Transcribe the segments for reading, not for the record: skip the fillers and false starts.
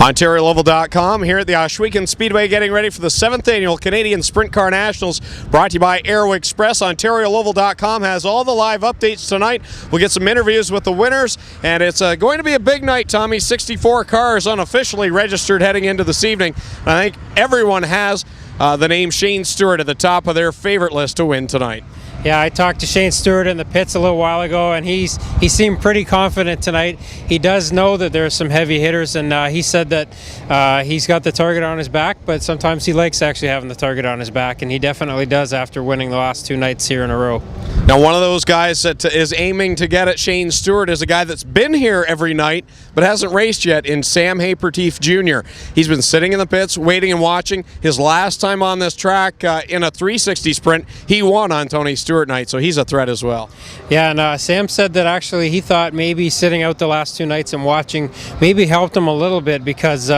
OntarioLoval.com here at the Ohsweken Speedway, getting ready for the 7th Annual Canadian Sprint Car Nationals, brought to you by Aero Express. OntarioLoval.com has all the live updates tonight. We'll get some interviews with the winners, and it's going to be a big night, Tommy. 64 cars unofficially registered heading into this evening. I think everyone has the name Shane Stewart at the top of their favorite list to win tonight. Yeah, I talked to Shane Stewart in the pits a little while ago, and he seemed pretty confident tonight. He does know that there are some heavy hitters, and he said that he's got the target on his back, but sometimes he likes actually having the target on his back, and he definitely does after winning the last 2 nights here in a row. Now, one of those guys that is aiming to get at Shane Stewart is a guy that's been here every night but hasn't raced yet in Sam Haperteef Jr. He's been sitting in the pits, waiting and watching. His last time on this track in a 360 sprint, he won on Tony Stewart night, so he's a threat as well. Yeah, and Sam said that actually he thought maybe sitting out the last 2 nights and watching maybe helped him a little bit because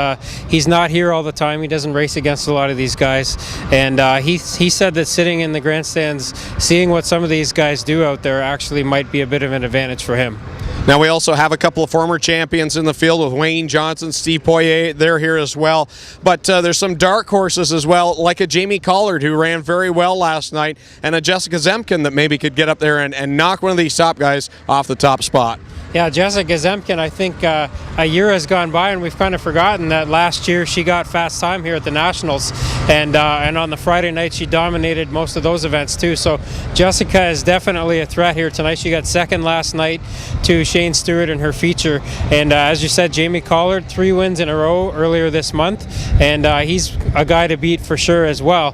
he's not here all the time. He doesn't race against a lot of these guys, and he said that sitting in the grandstands, seeing what some of these guys do out there actually might be a bit of an advantage for him. Now, we also have a couple of former champions in the field with Wayne Johnson, Steve Poirier. They're here as well. But there's some dark horses as well, like a Jamie Collard, who ran very well last night, and a Jessica Zemkin that maybe could get up there and knock one of these top guys off the top spot. Yeah, Jessica Zemkin, I think a year has gone by and we've kind of forgotten that last year she got fast time here at the Nationals, and on the Friday night she dominated most of those events too. So Jessica is definitely a threat here tonight. She got second last night to Shane Stewart in her feature, and as you said, Jamie Collard, 3 wins in a row earlier this month, and he's a guy to beat for sure as well.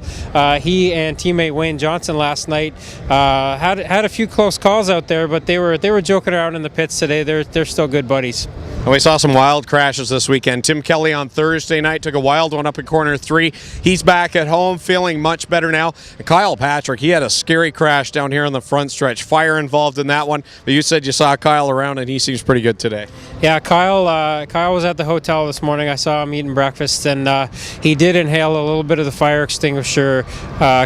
He and teammate Wayne Johnson last night had a few close calls out there, but they were joking around in the pits today. They're still good buddies. And we saw some wild crashes this weekend. Tim Kelly on Thursday night took a wild one up in corner 3. He's back at home, feeling much better now. And Kyle Patrick, he had a scary crash down here on the front stretch. Fire involved in that one. But you said you saw Kyle around, and he seems pretty good today. Yeah, Kyle was at the hotel this morning. I saw him eating breakfast, and he did inhale a little bit of the fire extinguisher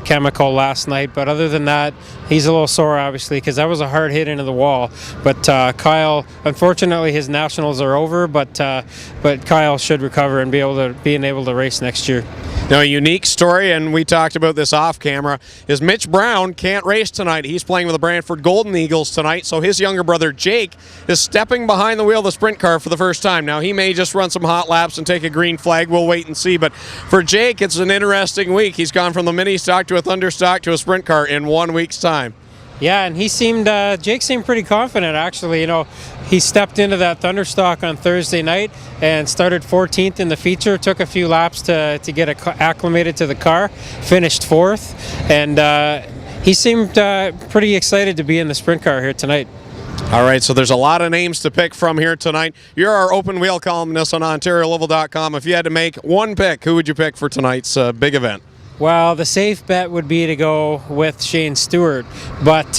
chemical last night. But other than that, he's a little sore, obviously, because that was a hard hit into the wall. But Kyle, unfortunately, his nationals are over, but Kyle should recover and being able to race next year. Now, a unique story, and we talked about this off camera, is Mitch Brown can't race tonight. He's playing with the Brantford Golden Eagles tonight, so his younger brother Jake is stepping behind the wheel of the sprint car for the first time. Now, he may just run some hot laps and take a green flag. We'll wait and see, but for Jake, it's an interesting week. He's gone from the mini stock to a thunder stock to a sprint car in 1 week's time. Yeah, and Jake seemed pretty confident, actually. You know, he stepped into that Thunderstock on Thursday night and started 14th in the feature, took a few laps to get acclimated to the car, finished 4th, and he seemed pretty excited to be in the sprint car here tonight. All right, so there's a lot of names to pick from here tonight. You're our open wheel columnist on OntarioLoval.com. If you had to make one pick, who would you pick for tonight's big event? Well, the safe bet would be to go with Shane Stewart, but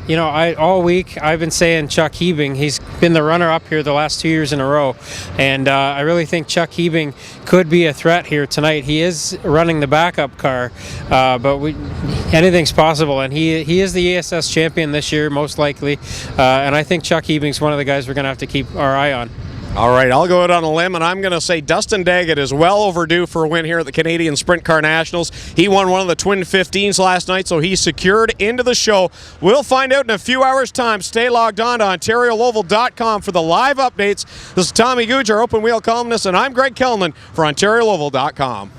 you know, all week I've been saying Chuck Hebing. He's been the runner-up here the last 2 years in a row, and I really think Chuck Hebing could be a threat here tonight. He is running the backup car, but anything's possible, and he is the ESS champion this year, most likely, and I think Chuck Hebing's one of the guys we're going to have to keep our eye on. All right, I'll go out on a limb, and I'm going to say Dustin Daggett is well overdue for a win here at the Canadian Sprint Car Nationals. He won one of the Twin 15s last night, so he's secured into the show. We'll find out in a few hours' time. Stay logged on to OntarioLoval.com for the live updates. This is Tommy Gooch, our open wheel columnist, and I'm Greg Kellman for OntarioLoval.com.